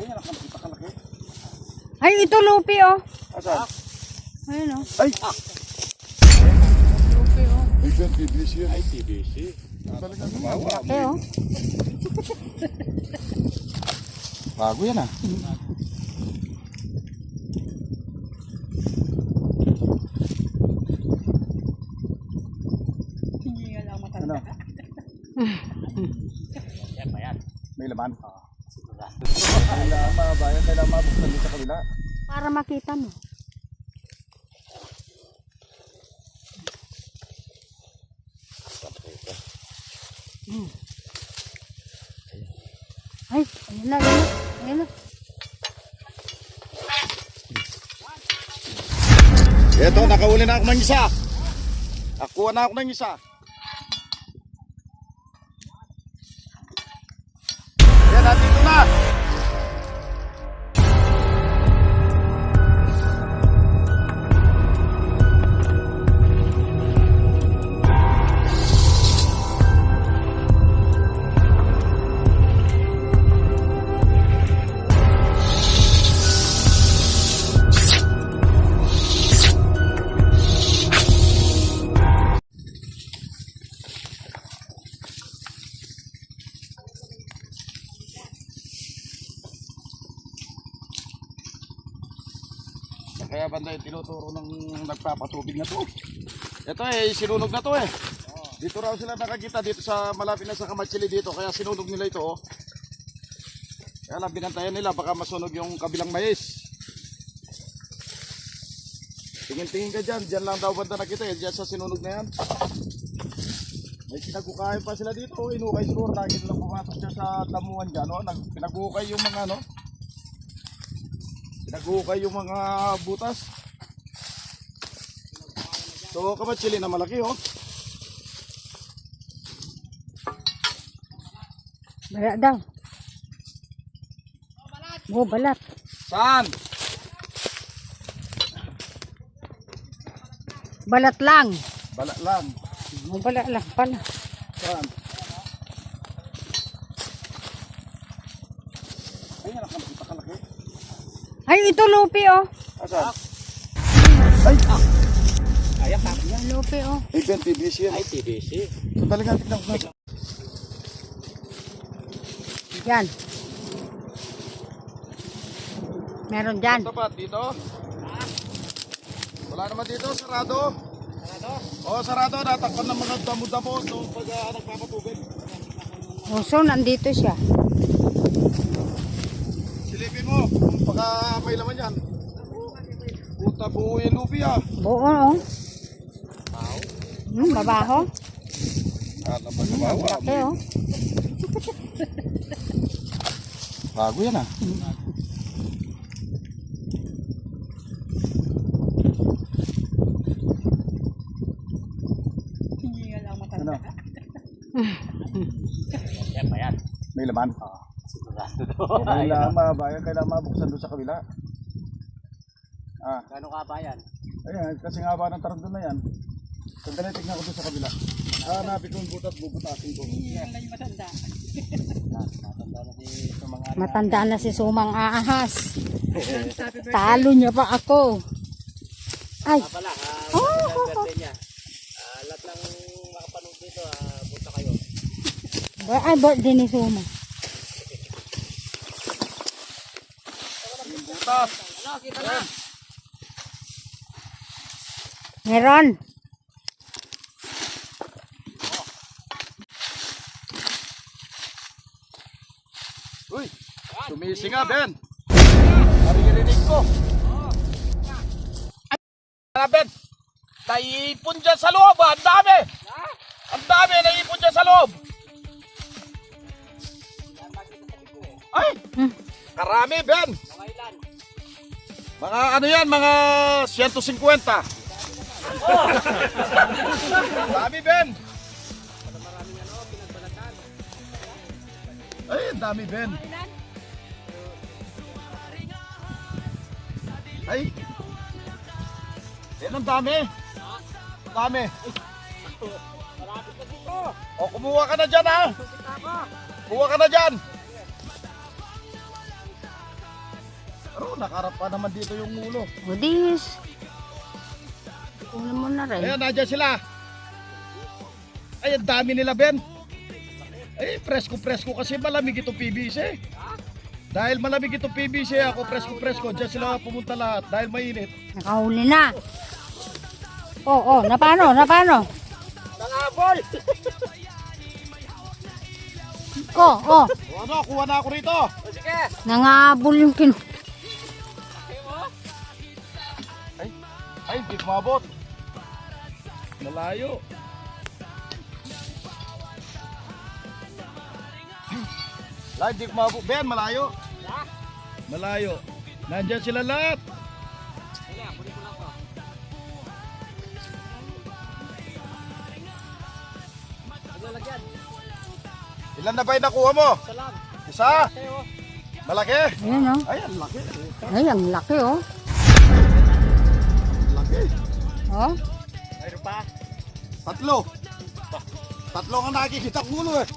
Ayan, nakakita kalaki. Ay, ito lupi oh. Asan? Ayun oh. Ay! Lupi oh. Ay, yan, TBC yan. Ay, TBC. Talagang gumawa. Laki oh. Bago yan ah. Hindi nga lang matanda. Ano? Yan ba yan? May laman. Sigurado. Kailangan mabayan, kailangan mabuksan dito sa kabila. Para makita mo. Ay, ayun na, ayun na. Ayun na. Eto, nakahuli na ako ng isa. Nakuha na ako ng isa. Yan, nandito na. Kaya banda yung tinuturo ng nagpapatubig na to. Ito sinunog na to eh. Dito raw sila nakakita dito sa malapit na sa Kamatsili dito. Kaya sinunog nila ito oh. Kaya lang binantayan nila baka masunog yung kabilang mais. Tingin-tingin ka dyan. Dyan lang daw banda nakita eh. Dyan sa sinunog na yan. May pinagkukain pa sila dito. Inukay siguro. Lagi nilang pumasok dyan sa damuhan dyan. Oh. Pinagkukay yung mga ano. Nag-ukay yung mga butas. So, Kamatsili na malaki oh. Balat daw. Oh, balat. Saan? Balat lang. Bala lang. Oh, balat lang pala. Saan? Ayan, nakakita kalaki. Ay, ito lupi oh. Asan? Ay! Ayan ka. Yan lupi oh. Ay, Ben, TBC yan. Ay, TBC. So, talagang tignan ko na. Yan. Meron dyan. Tapat dito. Wala naman dito, sarado. Sarado? Oo, sarado. Natakpan ng mga damo-damo nung pag nagpapatubig. Oh, so nandito siya. Silipin mo, kung baka may laman yan. Puta buo yung lupi ah. Buo oh. Babaho. Alam ba gawawa? Laki oh. Bago yan ah. Hindi nga lang matanda. Ano? Yan ba yan? May laman. Sigurado to. Kailangan mabayan, kailangan mabuksan doon sa kabila. Ah, Gano'n ka ba yan? ayan, kasi nga ba ng tarantol na yan. Sandali, tignan ko doon sa kabila. Hanapin ko yung butas, bubutasin ko. Matanda na si mga Matanda na si Sumang Aahas. Talo niya pa ako. Ay. pala. Birthday niya. Lahat ng makapanood dito, punta kayo. Ay, birthday ni Suma. Yung butas. Ano, kita na. Meron. Uy, sumising nga, Ben. Naririnig ko. Ay, Ben. Naipon dyan sa loob, ang dami. Ang dami, naipon dyan sa loob. Ay, karami, Ben. Mga ano yan, mga 150. Dami, Ben. Ay, ang dami, Ben. Ay. Yan ang dami. Ang dami. O, kumuha ka na dyan, ha? Kumuha ka na dyan. nakarap pa naman dito yung ulo. O dis. Ulo mo na rin. Ayan, nandiyan sila. Ay, ang dami nila, Ben. Ay, presko-presko kasi malamig itong PVC. Dahil malamig itong PVC, ako presko-presko. Diyan sila pumunta lahat dahil mainit. Nakahuli na. Oo, napano? Nangabol! Oh. O ano, kuha na ako rito. O sige! Nangahabol yung Ay, hindi kumabot. Malayo. Lahat, hindi kumabot. Ben, malayo. Malayo. Nandyan sila lahat. Ilan na ba yung nakuha mo? Salam! Isa? Kayo! Malaki? Ayan o. Ay, ang laki. Ay, ang laki oh. Laki. Oh. Mayroon pa? Tatlo. Tatlo ang nakikita ko ulo eh.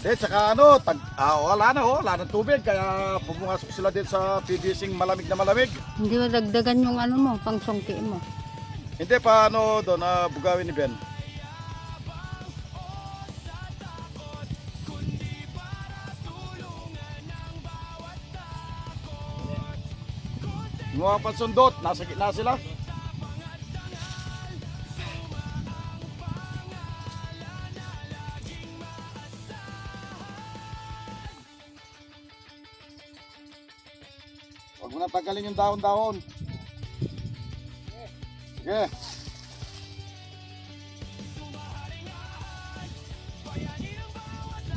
Tsaka ano, wala na tubig kaya pumungasok sila din sa PVC malamig na malamig. Hindi mo dagdagan yung ano mo, pang songki mo. Hindi pa ano doon na bugawin ni Ben. Yung mga pansundot, nasa gitna sila. Huwag mo na tagalin yung dahon-dahon. Sige.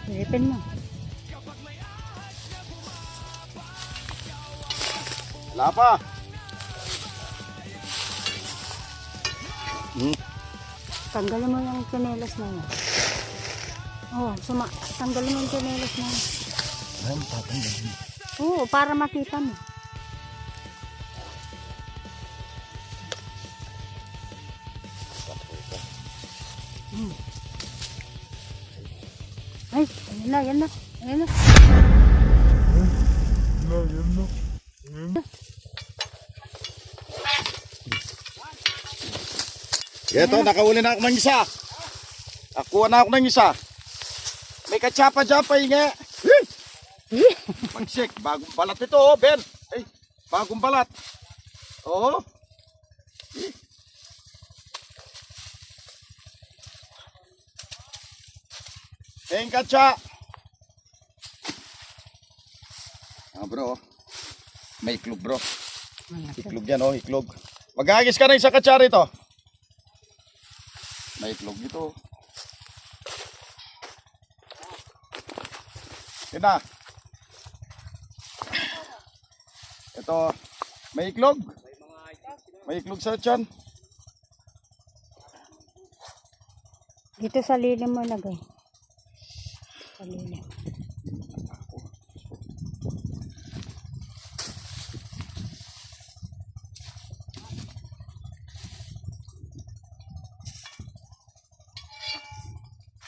Silipin mo. Wala pa. Tanggalin mo yung tsinelas na yun. Oh, tanggalin mo yung tsinelas na yun. Ay, tatanggalin. Oo, para makita mo. Ay, yan na. Ito, nakahuli na ako ng isa. Nakuha na ako ng isa. May katsapa dyan, pahinga. Pagsik, bagong balat ito, oh, Ben. Ay, bagong balat. Oo. Teng katsa. Bro. May iklog, bro. Iklog yan, oh, iklog. Mag-agis ka na isa katsa rito. May iklog dito. Yan na. Ito, may iklog. May iklog sa tiyan. Dito sa lilim mo lagay. Sa lilim.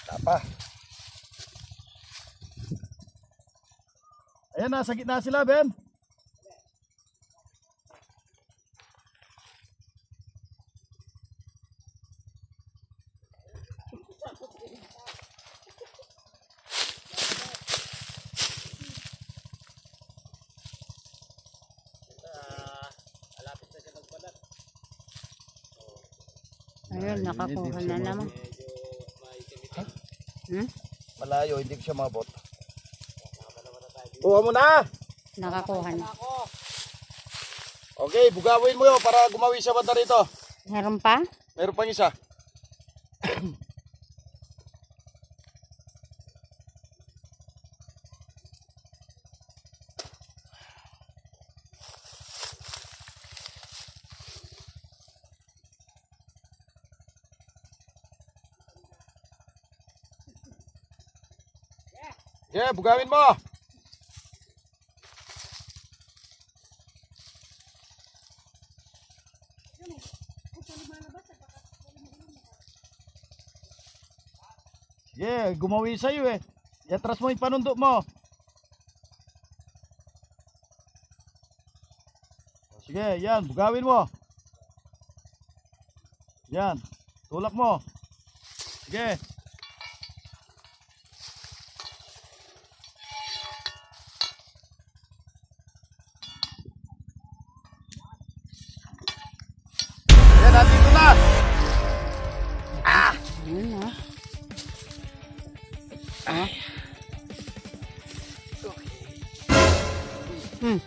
Tapa. Ayan, nasa gitna sila, Ben. Ayun, nakakuha na naman. Malayo, hindi ko siya mabot. Kuha mo na! Nakakuha na. Okay, bugawin mo yun para gumawi sa banda rito. Meron pa? Meron pang isa. Yeah, bugawin mo. Yeah, gumawi sa'yo eh. Iatras mo yung panundo mo. Sige, yan, bugawin mo. Yan, tulak mo. Sige. Yan, nandito na. Ayun na. Ah. Hmm.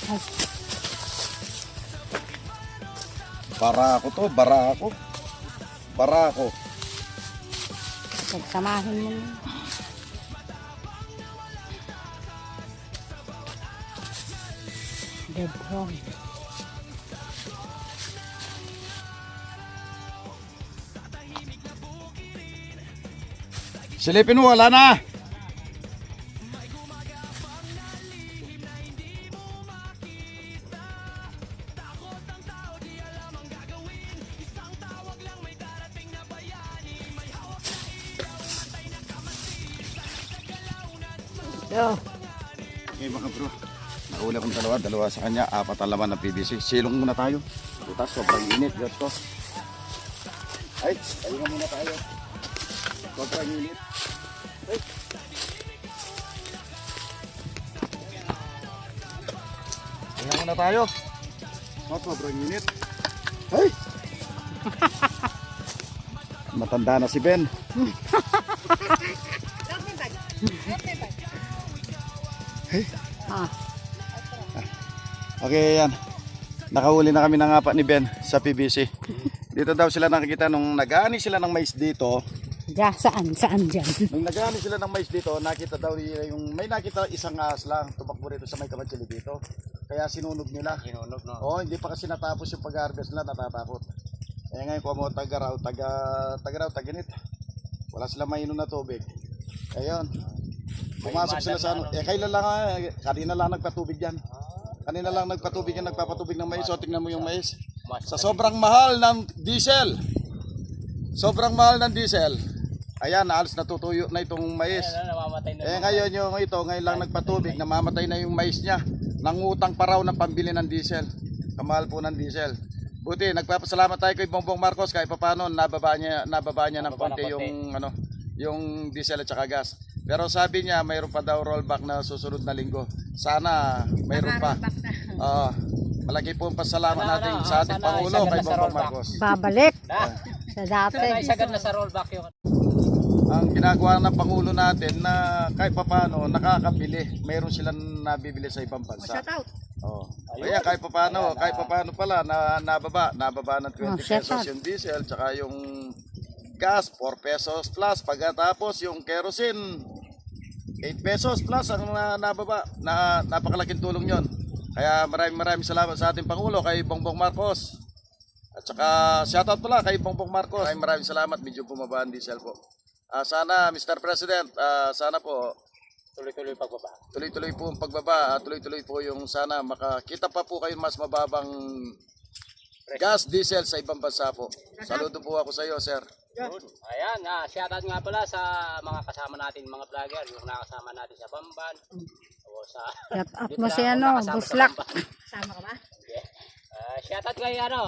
Ay, Barako to, barako. Barako. pagsamahin mo na. Dead wrong. Silipin mo, wala na. Yo. Okay mga bro, naula kong dalawa sa kanya, 4 ang laman ng PVC. Silong muna tayo. Butas, sobrang init, Diyos ko. Ay, tayo muna tayo. Sobrang init. Ay. Tayo muna tayo. Sobrang init. Ay! Matanda na si Ben. Ah, Okay, yan. Nakahuli na kami ng apat ni Ben sa PVC. Dito daw sila nakikita nung nag-aani sila ng mais dito. diyan, saan dyan? Nung nag-aani sila ng mais dito, nakita daw nila yung may nakita isang ahas lang tumakbo rito sa may kamatsili dito. Kaya sinunog nila. Sinunog, no? Oo, hindi pa kasi natapos yung pag-harvest nila, natatakot. Eh ngayon kuha mo tagaraw, taginit. Wala sila mainom na tubig. Ayun. Pumasok sila sa ano. Eh kailan lang, kanina lang nagpatubig yan. Kanina lang nagpatubig yan, nagpapatubig ng mais. O tingnan mo yung mais. Sa sobrang mahal ng diesel. Sobrang mahal ng diesel. Ayan, halos natutuyo na itong mais. Namamatay na. Eh ngayon yung ito, ngayon lang nagpatubig, namamatay na yung mais niya. Nangutang pa raw ng pambili ng diesel. Kamahal po ng diesel. Buti, nagpapasalamat tayo kay Bongbong Marcos kahit paano nababa niya ng konti yung ano, yung diesel at saka gas. Pero sabi niya mayroon pa daw rollback na susunod na linggo. Sana mayroon pa. Malaki po ang pasalamat natin sa ating Pangulo kay Bongbong Marcos. Babalik sa dati. Sana isagad na sa rollback yung... Ang ginagawa ng Pangulo natin na kahit paano nakakabili. Mayroon silang nabibili sa ibang bansa. Shout out. Oh. Kaya kahit paano pala nababa ng 20 pesos yung diesel tsaka yung gas 4 pesos plus, pagkatapos yung kerosene 8 pesos plus ang nababa. Napakalaking tulong yon. Kaya maraming salamat sa ating Pangulo kay Bongbong Marcos. At saka shoutout pala kay Bongbong Marcos. Maraming salamat, medyo bumaba ang diesel po. Sana Mr. President, sana po Tuloy-tuloy pagbaba. tuloy-tuloy po ang pagbaba at tuloy-tuloy po yung sana makakita pa po kayo mas mababang gas, diesel sa ibang bansa po. Saludo po ako sa iyo, sir. Good. Ayan, shoutout nga pala sa mga kasama natin, mga vlogger, yung nakasama natin sa Bamban. O sa... Shout out mo si ano, Buslak. Kasama ka ba? Yeah. Shoutout kay ano,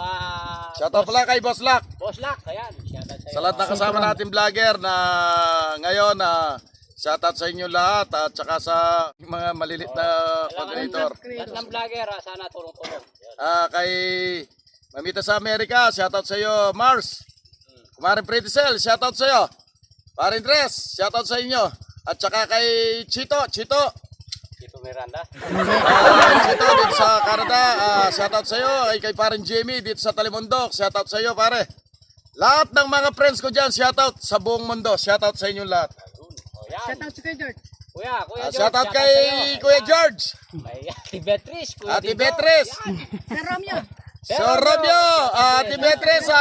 Shoutout pala kay Boss Lack. Boss Lack, ayan. Shoutout sa'yo. Sa lahat ng kasama natin vlogger na ngayon shoutout sa inyo lahat at saka sa mga malilit na coordinator. Lahat ng vlogger, sana tulong-tulong. Kay Mamita sa Amerika, shoutout sa iyo, Mars. Kumarin Pretzel, shoutout sa iyo. Parin Dress, shoutout sa inyo. At saka kay Chito Chito Miranda. Chito dito sa Canada, shoutout sa iyo. Kay Parin Jimmy dito sa Talimondok, shoutout sa iyo, pare. Lahat ng mga friends ko diyan, shoutout sa buong mundo, shoutout sa inyo lahat. Shoutout sa Kuya George. Kuya George. Shoutout kay Kuya George. May Ate Beatrice. Ate Beatrice. Sir Romeo. Sir Romeo. Ate Beatrice.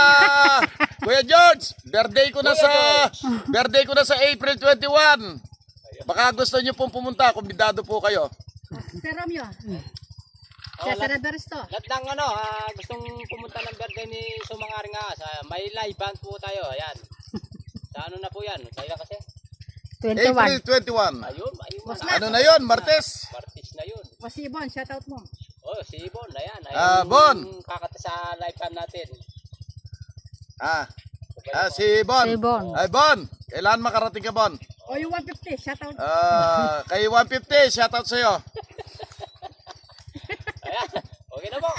Kuya George, birthday ko na sa April 21. Baka gusto niyo pong pumunta, kumbidado po kayo. Sir Romeo. Oh, Cesar Everesto. Lahat ng gustong pumunta ng birthday ni Sumangaring Ahas, may live band po tayo, ayan. Sa ano na po yan? Kaya kasi? 21. April 21. Ayun. Ano na yon, Martes? Martis na yun. O si Ibon, shoutout mo. Oh, si Bon, ayan. Bon. Kakata sa live cam natin. Si Bon. Si Bon. Ay, Bon. Kailan makarating ka, Bon? O yung 150, shoutout. Kay 150, shoutout sa'yo. Ayan, okay na po.